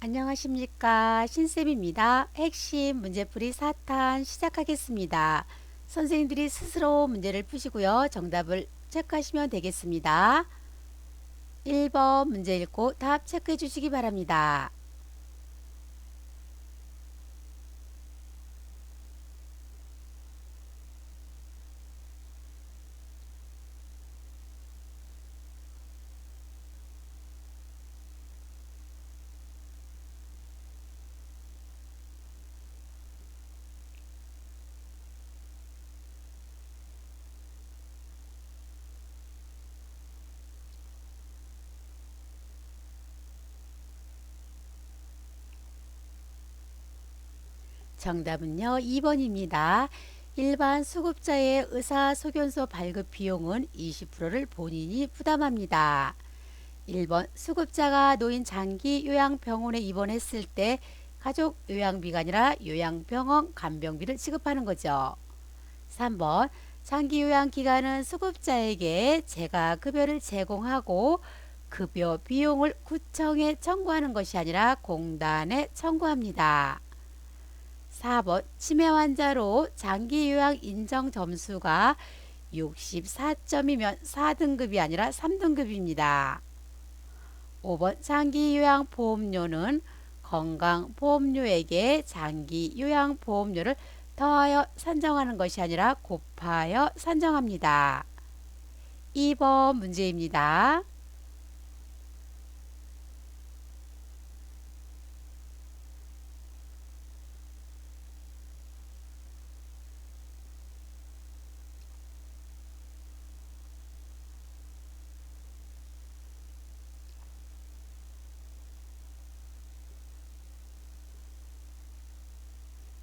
안녕하십니까. 신쌤입니다. 핵심 문제풀이 4탄 시작하겠습니다. 선생님들이 스스로 문제를 푸시고요. 정답을 체크하시면 되겠습니다. 1번 문제 읽고 답 체크해 주시기 바랍니다. 정답은요. 2번입니다. 일반 수급자의 의사소견서 발급 비용은 20%를 본인이 부담합니다. 1번 수급자가 노인 장기 요양병원에 입원했을 때 가족 요양비가 아니라 요양병원 간병비를 지급하는 거죠. 3번 장기 요양 기간은 수급자에게 재가급여를 제공하고 급여 비용을 구청에 청구하는 것이 아니라 공단에 청구합니다. 4번 치매 환자로 장기 요양 인정 점수가 64점이면 4등급이 아니라 3등급입니다. 5번 장기 요양 보험료는 건강보험료에게 장기 요양 보험료를 더하여 산정하는 것이 아니라 곱하여 산정합니다. 2번 문제입니다.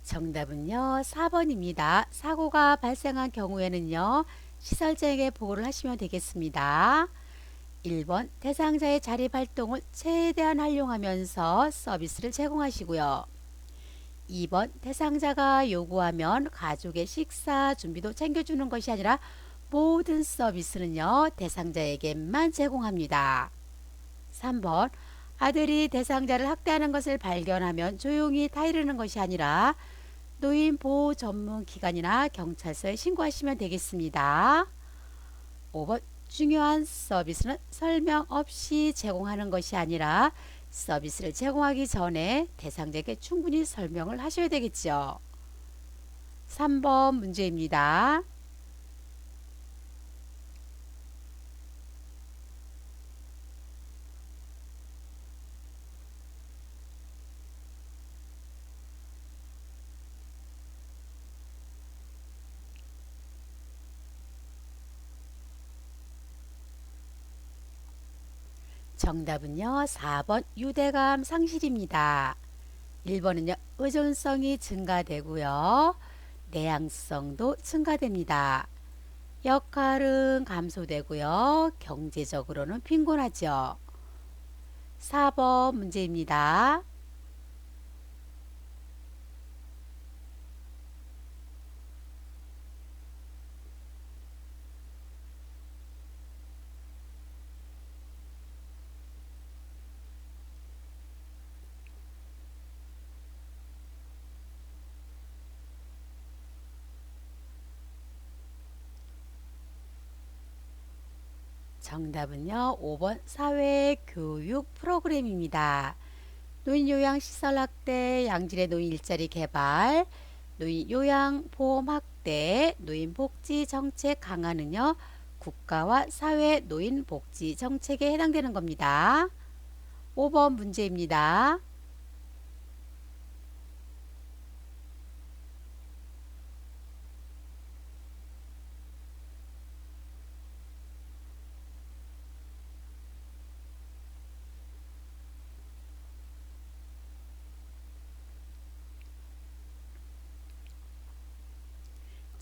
정답은요. 4번입니다. 사고가 발생한 경우에는요. 시설장에게 보고를 하시면 되겠습니다. 1번 대상자의 자립활동을 최대한 활용하면서 서비스를 제공하시고요. 2번 대상자가 요구하면 가족의 식사 준비도 챙겨주는 것이 아니라 모든 서비스는요. 대상자에게만 제공합니다. 3번 아들이 대상자를 학대하는 것을 발견하면 조용히 타이르는 것이 아니라 노인보호 전문 기관이나 경찰서에 신고하시면 되겠습니다. 5번 중요한 서비스는 설명 없이 제공하는 것이 아니라 서비스를 제공하기 전에 대상자에게 충분히 설명을 하셔야 되겠죠. 3번 문제입니다. 정답은요. 4번 유대감 상실입니다. 1번은요. 의존성이 증가되고요. 내향성도 증가됩니다. 역할은 감소되고요. 경제적으로는 빈곤하죠. 4번 문제입니다. 정답은요. 5번 사회교육 프로그램입니다. 노인요양시설 확대, 양질의 노인 일자리 개발, 노인요양보험 확대, 노인복지정책 강화는요. 국가와 사회 노인복지정책에 해당되는 겁니다. 5번 문제입니다.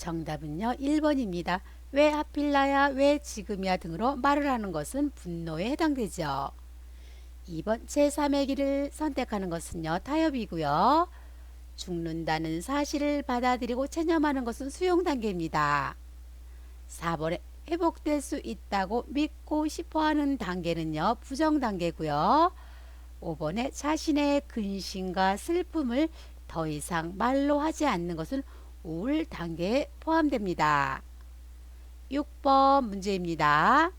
정답은요. 1번입니다. 왜 하필 나야, 왜 지금이야 등으로 말을 하는 것은 분노에 해당되죠. 2번 제3의 길을 선택하는 것은요. 타협이고요. 죽는다는 사실을 받아들이고 체념하는 것은 수용 단계입니다. 4번에 회복될 수 있다고 믿고 싶어하는 단계는요. 부정 단계고요. 5번에 자신의 근심과 슬픔을 더 이상 말로 하지 않는 것은 우울 단계에 포함됩니다. 6번 문제입니다.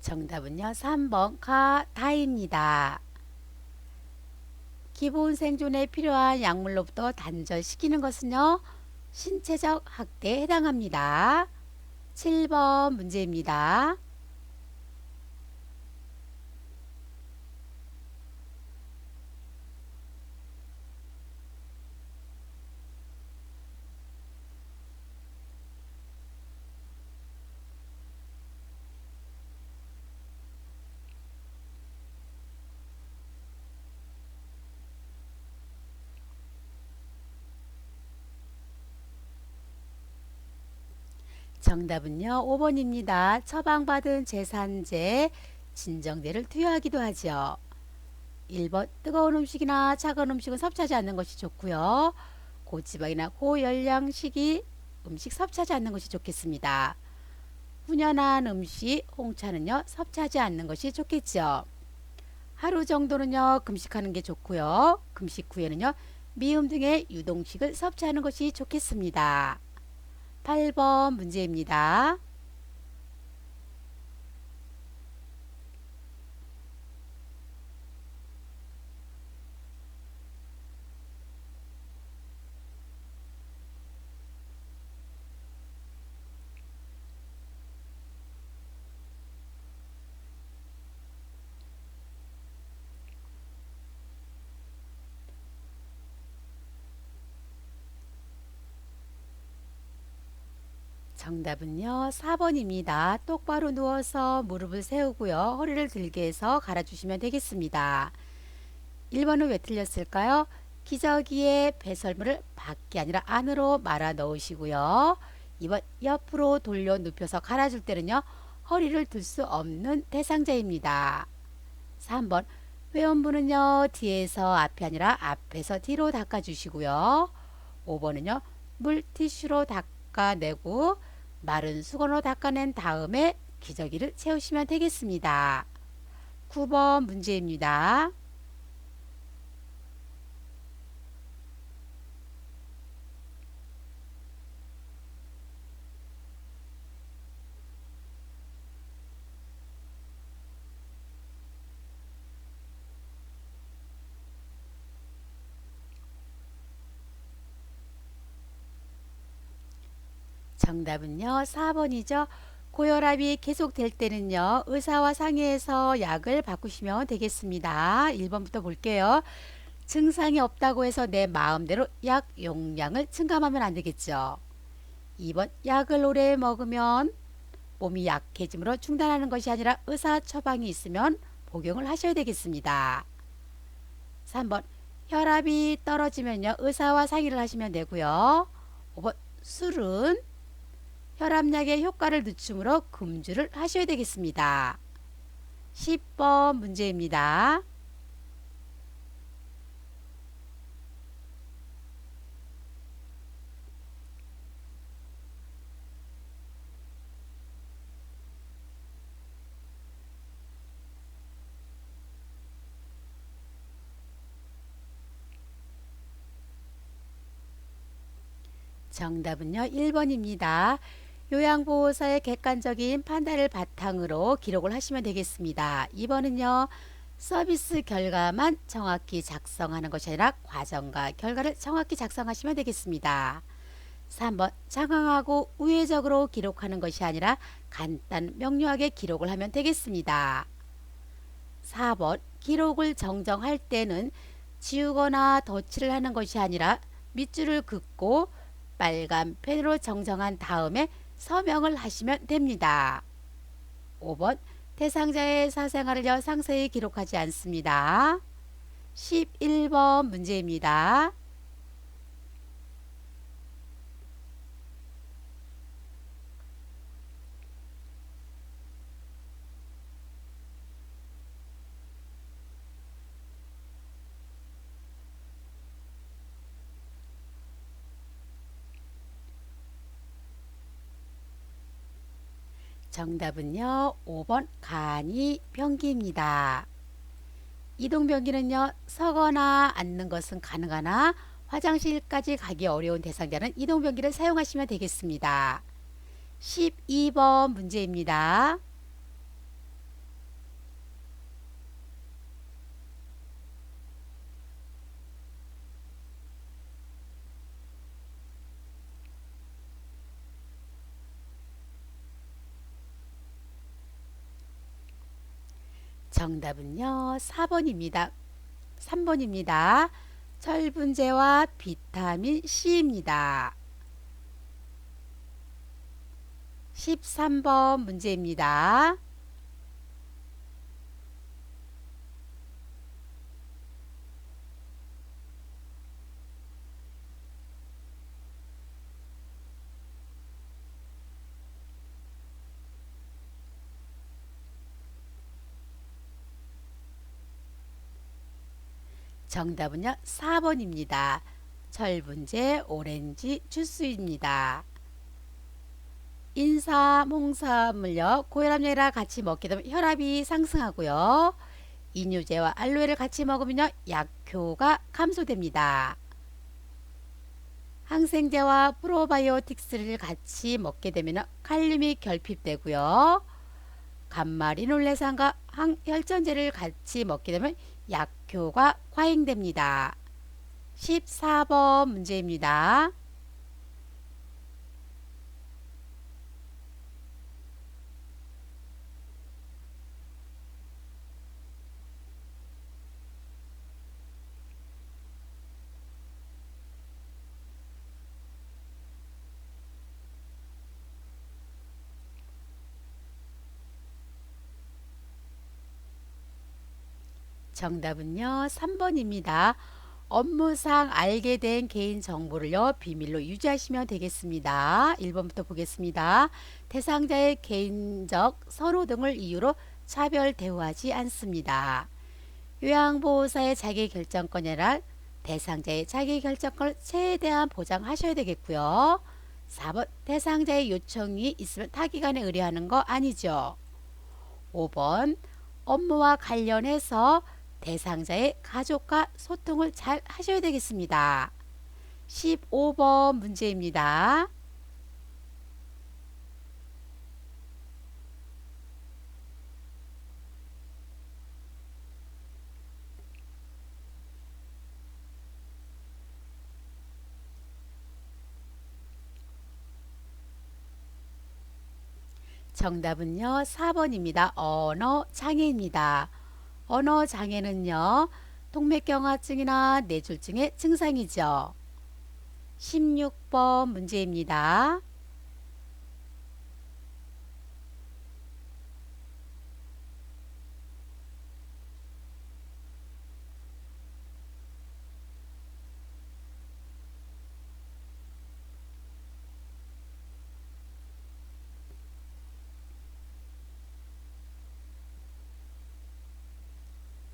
정답은요, 3번 다입니다. 기본 생존에 필요한 약물로부터 단절시키는 것은요, 신체적 학대에 해당합니다. 7번 문제입니다. 정답은요, 5번입니다. 처방받은 제산제, 진정제를 투여하기도 하죠. 1번 뜨거운 음식이나 차가운 음식은 섭취하지 않는 것이 좋고요. 고지방이나 고열량식이 음식 섭취하지 않는 것이 좋겠습니다. 훈연한 음식, 홍차는요, 섭취하지 않는 것이 좋겠죠. 하루 정도는요, 금식하는 게 좋고요. 금식 후에는요, 미음 등의 유동식을 섭취하는 것이 좋겠습니다. 8번 문제입니다. 정답은요, 4번입니다. 똑바로 누워서 무릎을 세우고요. 허리를 들게 해서 갈아주시면 되겠습니다. 1번은 왜 틀렸을까요? 기저귀에 배설물을 밖이 아니라 안으로 말아 넣으시고요. 2번 옆으로 돌려 눕혀서 갈아줄 때는요, 허리를 들 수 없는 대상자입니다. 3번 회원부는요, 뒤에서 앞이 아니라 앞에서 뒤로 닦아주시고요. 5번은요, 물티슈로 닦아내고 마른 수건으로 닦아낸 다음에 기저귀를 채우시면 되겠습니다. 9번 문제입니다. 정답은요, 4번이죠. 고혈압이 계속될 때는요, 의사와 상의해서 약을 바꾸시면 되겠습니다. 1번부터 볼게요. 증상이 없다고 해서 내 마음대로 약 용량을 증감하면 안 되겠죠. 2번 약을 오래 먹으면 몸이 약해짐으로 중단하는 것이 아니라 의사 처방이 있으면 복용을 하셔야 되겠습니다. 3번 혈압이 떨어지면요, 의사와 상의를 하시면 되고요. 5번 술은 혈압약의 효과를 늦춤으로 금주를 하셔야 되겠습니다. 10번 문제입니다. 정답은요, 1번입니다. 요양보호사의 객관적인 판단을 바탕으로 기록을 하시면 되겠습니다. 2번은요, 서비스 결과만 정확히 작성하는 것이 아니라 과정과 결과를 정확히 작성하시면 되겠습니다. 3번 장황하고 우회적으로 기록하는 것이 아니라 간단 명료하게 기록을 하면 되겠습니다. 4번 기록을 정정할 때는 지우거나 덧칠을 하는 것이 아니라 밑줄을 긋고 빨간 펜으로 정정한 다음에 서명을 하시면 됩니다. 5번 대상자의 사생활을요, 상세히 기록하지 않습니다. 11번 문제입니다. 정답은요, 5번 간이 변기입니다. 이동 변기는요, 서거나 앉는 것은 가능하나 화장실까지 가기 어려운 대상자는 이동 변기를 사용하시면 되겠습니다. 12번 문제입니다. 정답은요, 4번입니다. 3번입니다. 철분제와 비타민 C입니다. 13번 문제입니다. 정답은요, 4번입니다. 철분제 오렌지 주스입니다. 인삼, 홍삼을요, 고혈압약이랑 같이 먹게 되면 혈압이 상승하고요. 이뇨제와 알로에를 같이 먹으면요, 약효가 감소됩니다. 항생제와 프로바이오틱스를 같이 먹게 되면 칼륨이 결핍되고요. 감마리놀레산과 항혈전제를 같이 먹게 되면 약효가 과잉됩니다. 14번 문제입니다. 정답은요, 3번입니다. 업무상 알게 된 개인 정보를요, 비밀로 유지하시면 되겠습니다. 1번부터 보겠습니다. 대상자의 개인적 선호 등을 이유로 차별 대우하지 않습니다. 요양보호사의 자기결정권이란 대상자의 자기결정권을 최대한 보장하셔야 되겠고요. 4번 대상자의 요청이 있으면 타기관에 의뢰하는 거 아니죠. 5번 업무와 관련해서 대상자의 가족과 소통을 잘 하셔야 되겠습니다. 15번 문제입니다. 정답은요, 4번입니다. 언어 장애입니다. 언어 장애는요, 동맥경화증이나 뇌졸중의 증상이죠. 16번 문제입니다.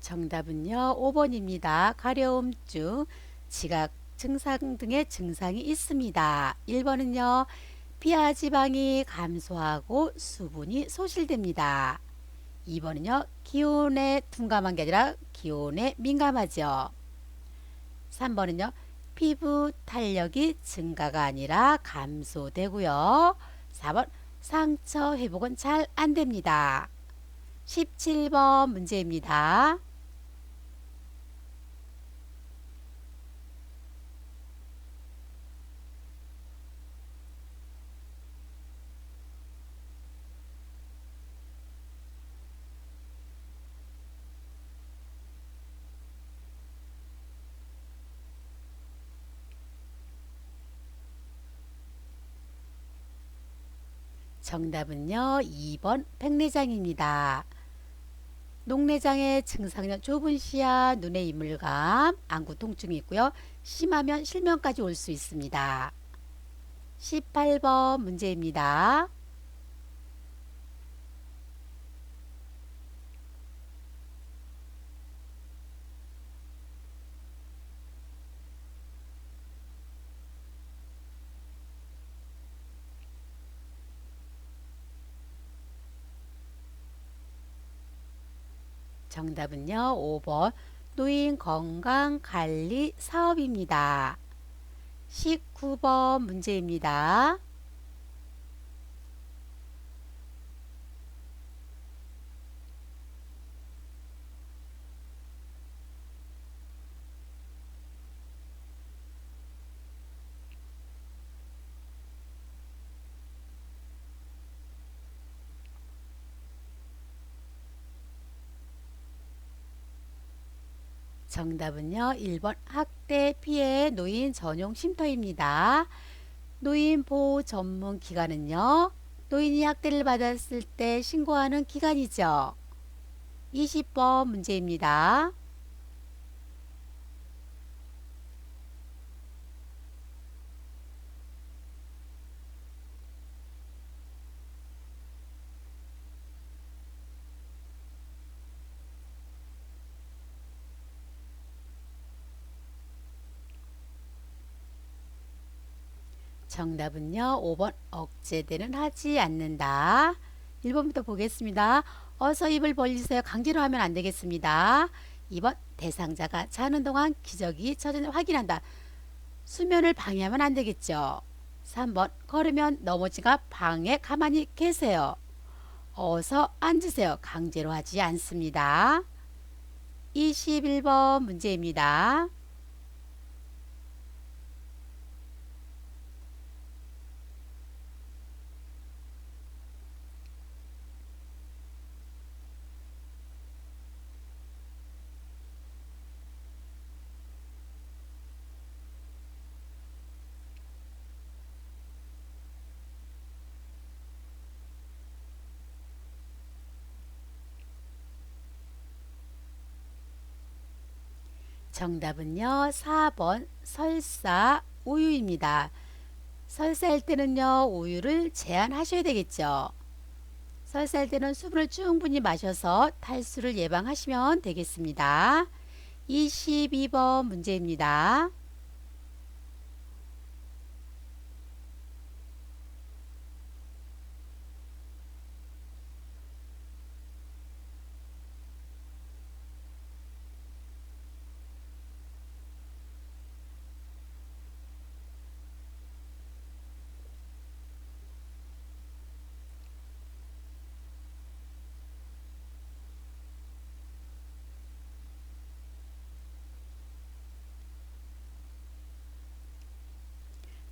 정답은요, 5번입니다. 가려움증, 지각 증상 등의 증상이 있습니다. 1번은요, 피하 지방이 감소하고 수분이 소실됩니다. 2번은요, 기온에 둔감한 게 아니라 기온에 민감하죠. 3번은요, 피부 탄력이 증가가 아니라 감소되고요. 4번, 상처 회복은 잘 안 됩니다. 17번 문제입니다. 정답은요, 2번 백내장입니다. 녹내장의 증상은 좁은 시야, 눈의 이물감, 안구 통증이 있고요. 심하면 실명까지 올 수 있습니다. 18번 문제입니다. 정답은요, 5번 노인 건강 관리 사업입니다. 19번 문제입니다. 정답은요, 1번 학대 피해 노인 전용 쉼터입니다. 노인 보호 전문 기관은요, 노인이 학대를 받았을 때 신고하는 기관이죠. 20번 문제입니다. 정답은요, 5번 억제되는 하지 않는다. 1번부터 보겠습니다. 어서 입을 벌리세요. 강제로 하면 안 되겠습니다. 2번 대상자가 자는 동안 기저귀 젖은지 확인한다. 수면을 방해하면 안 되겠죠. 3번 걸으면 넘어지가 방에 가만히 계세요. 어서 앉으세요. 강제로 하지 않습니다. 21번 문제입니다. 정답은요, 4번 설사 우유입니다. 설사할 때는요, 우유를 제한하셔야 되겠죠. 설사할 때는 수분을 충분히 마셔서 탈수를 예방하시면 되겠습니다. 22번 문제입니다.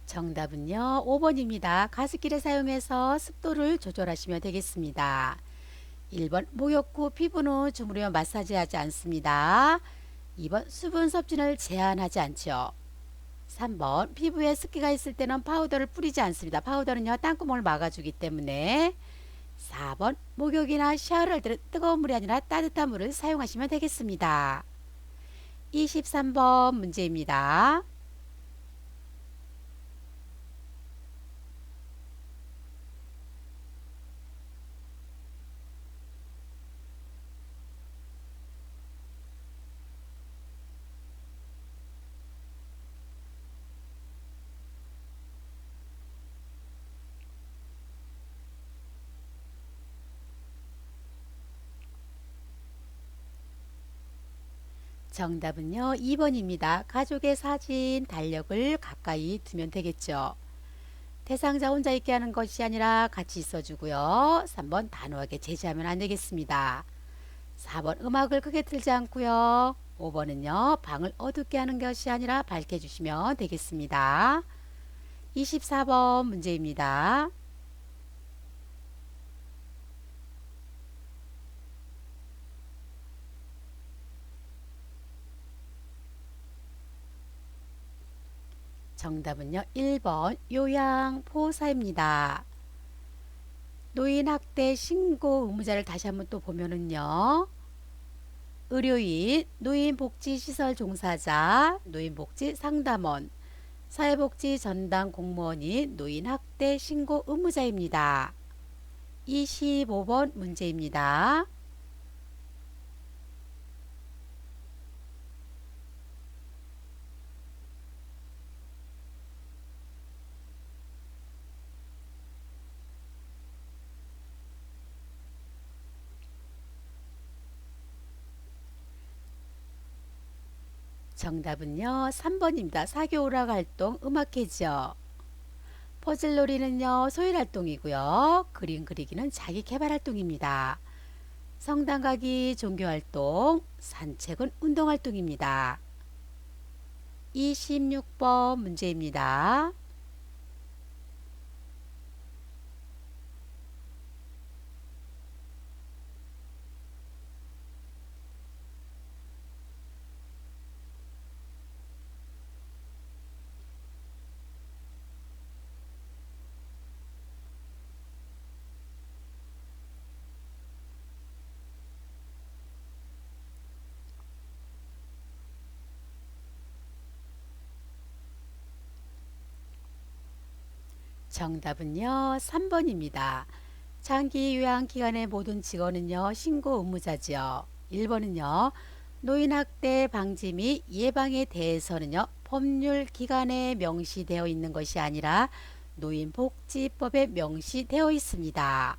정답은요, 5번입니다. 가습기를 사용해서 습도를 조절하시면 되겠습니다. 1번 목욕 후 피부는 주무르며 마사지하지 않습니다. 2번 수분 섭취를 제한하지 않죠. 3번 피부에 습기가 있을 때는 파우더를 뿌리지 않습니다. 파우더는요, 땅구멍을 막아주기 때문에. 4번 목욕이나 샤워를 할 때는 뜨거운 물이 아니라 따뜻한 물을 사용하시면 되겠습니다. 23번 문제입니다. 정답은요, 2번입니다. 가족의 사진, 달력을 가까이 두면 되겠죠. 대상자 혼자 있게 하는 것이 아니라 같이 있어주고요. 3번 단호하게 제지하면 안 되겠습니다. 4번 음악을 크게 틀지 않고요. 5번은요, 방을 어둡게 하는 것이 아니라 밝게 해주시면 되겠습니다. 24번 문제입니다. 정답은요, 1번 요양보호사입니다. 노인 학대 신고 의무자를 다시 한번 또 보면은요. 의료인, 노인복지시설 종사자, 노인복지상담원, 사회복지 전담 공무원이 노인학대 신고 의무자입니다. 25번 문제입니다. 정답은요, 3번입니다. 사교오락 활동 음악회죠. 퍼즐놀이는요, 소일 활동이고요. 그림 그리기는 자기 개발 활동입니다. 성당 가기 종교 활동, 산책은 운동 활동입니다. 26번 문제입니다. 정답은요, 3번입니다. 장기 요양 기간의 모든 직원은요, 신고 의무자지요. 1번은요, 노인학대 방지 및 예방에 대해서는요, 법률 기관에 명시되어 있는 것이 아니라 노인복지법에 명시되어 있습니다.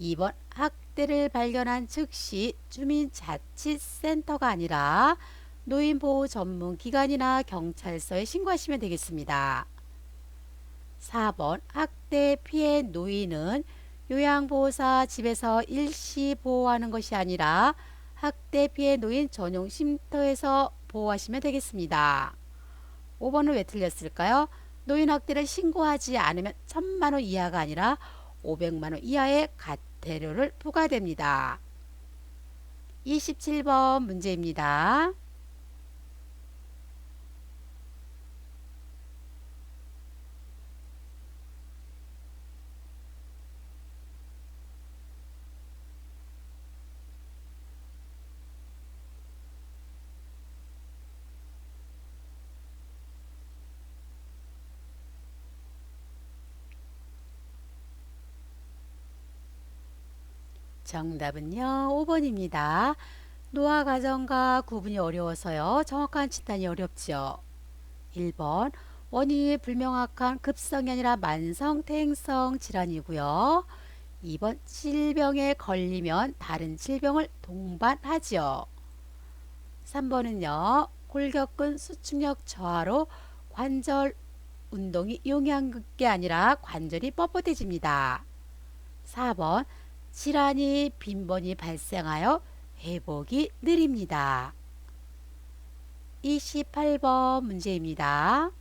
2번, 학대를 발견한 즉시 주민자치센터가 아니라 노인보호 전문 기관이나 경찰서에 신고하시면 되겠습니다. 4번, 학대 피해 노인은 요양보호사 집에서 일시 보호하는 것이 아니라 학대 피해 노인 전용 쉼터에서 보호하시면 되겠습니다. 5번은 왜 틀렸을까요? 노인 학대를 신고하지 않으면 1,000만 원 이하가 아니라 500만 원 이하의 과태료를 부과됩니다. 27번 문제입니다. 정답은요, 5번입니다. 노화 과정과 구분이 어려워서요. 정확한 진단이 어렵죠. 1번, 원인이 불명확한 급성이 아니라 만성 퇴행성 질환이고요. 2번, 질병에 걸리면 다른 질병을 동반하지요. 3번은요, 골격근 수축력 저하로 관절 운동이 용이한 게 아니라 관절이 뻣뻣해집니다. 4번, 질환이 빈번히 발생하여 회복이 느립니다. 28번 문제입니다.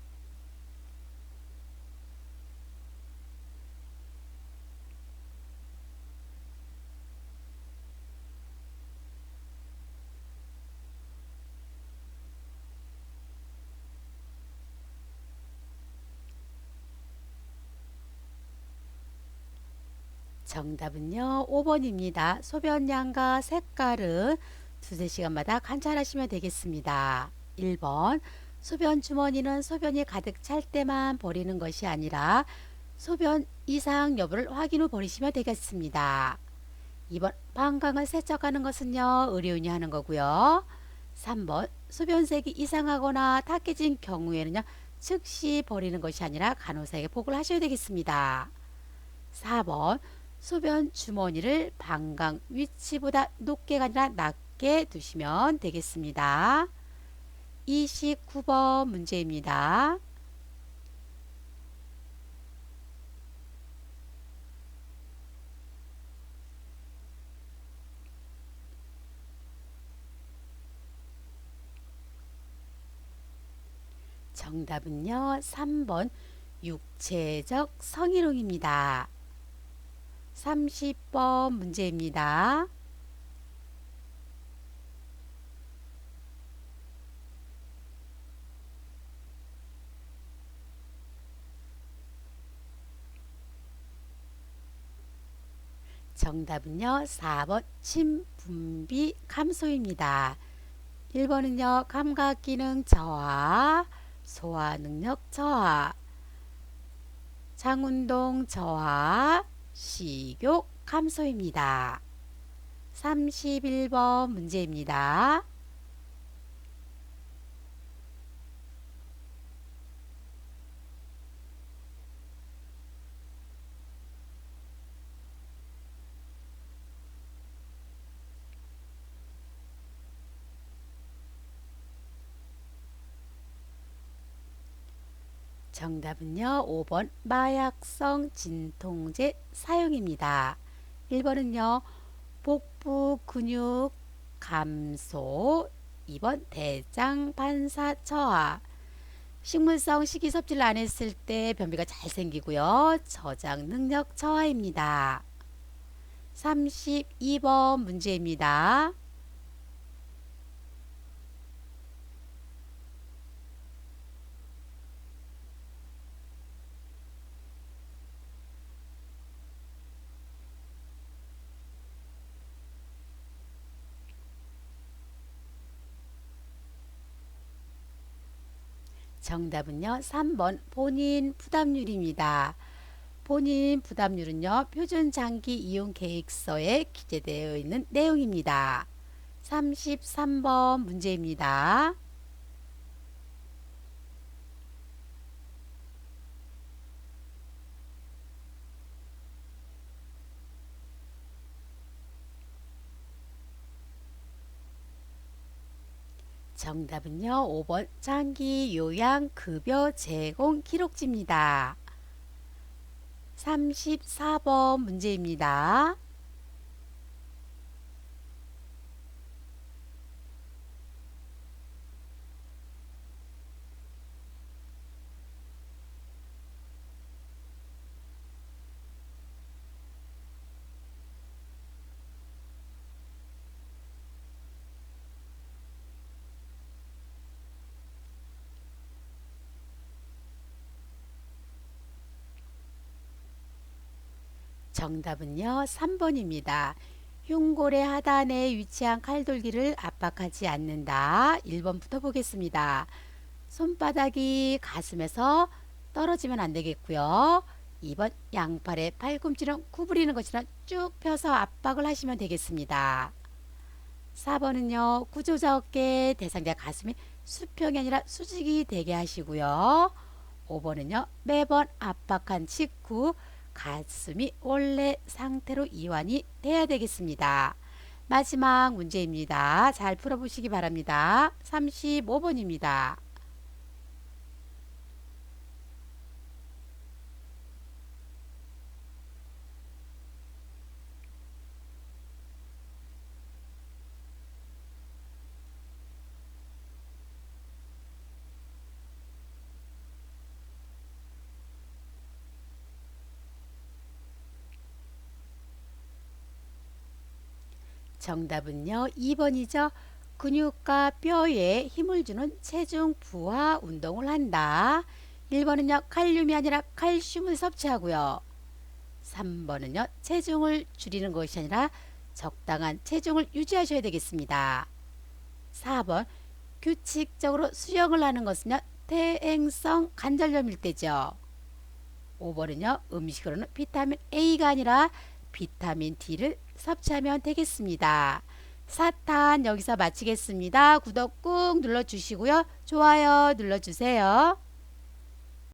정답은요, 5번입니다. 소변량과 색깔은 두세 시간마다 관찰하시면 되겠습니다. 1번, 소변 주머니는 소변이 가득 찰 때만 버리는 것이 아니라 소변 이상 여부를 확인 후 버리시면 되겠습니다. 2번, 방광을 세척하는 것은요, 의료인이 하는 거고요. 3번, 소변색이 이상하거나 탁해진 경우에는요, 즉시 버리는 것이 아니라 간호사에게 보고를 하셔야 되겠습니다. 4번, 소변 주머니를 방광 위치보다 높게가 아니라 낮게 두시면 되겠습니다. 29번 문제입니다. 정답은요, 3번 육체적 성희롱입니다. 30번 문제입니다. 정답은요, 4번 침분비 감소입니다. 1번은요, 감각기능 저하, 소화능력 저하, 장운동 저하, 식욕 감소입니다. 31번 문제입니다. 정답은요. 5번 마약성 진통제 사용입니다. 1번은요. 복부 근육 감소. 2번 대장 반사 저하. 식물성 식이 섭취를 안 했을 때 변비가 잘 생기고요. 저장 능력 저하입니다. 32번 문제입니다. 정답은요. 3번 본인 부담률입니다. 본인 부담률은요. 표준 장기 이용 계획서에 기재되어 있는 내용입니다. 33번 문제입니다. 정답은요. 5번 장기 요양 급여 제공 기록지입니다. 34번 문제입니다. 정답은요. 3번입니다. 흉골의 하단에 위치한 칼돌기를 압박하지 않는다. 1번부터 보겠습니다. 손바닥이 가슴에서 떨어지면 안 되겠고요. 2번 양팔의 팔꿈치는 구부리는 것처럼 쭉 펴서 압박을 하시면 되겠습니다. 4번은요. 구조자 어깨 대상자 가슴이 수평이 아니라 수직이 되게 하시고요. 5번은요. 매번 압박한 직후 가슴이 원래 상태로 이완이 돼야 되겠습니다. 마지막 문제입니다. 잘 풀어보시기 바랍니다. 35번입니다. 정답은요. 2번이죠. 근육과 뼈에 힘을 주는 체중 부하 운동을 한다. 1번은요. 칼륨이 아니라 칼슘을 섭취하고요. 3번은요. 체중을 줄이는 것이 아니라 적당한 체중을 유지하셔야 되겠습니다. 4번 규칙적으로 수영을 하는 것은요. 퇴행성 관절염일 때죠. 5번은요. 음식으로는 비타민 A가 아니라 비타민 D를 섭취하면 되겠습니다. 4탄 여기서 마치겠습니다. 구독 꾹 눌러주시고요. 좋아요 눌러주세요.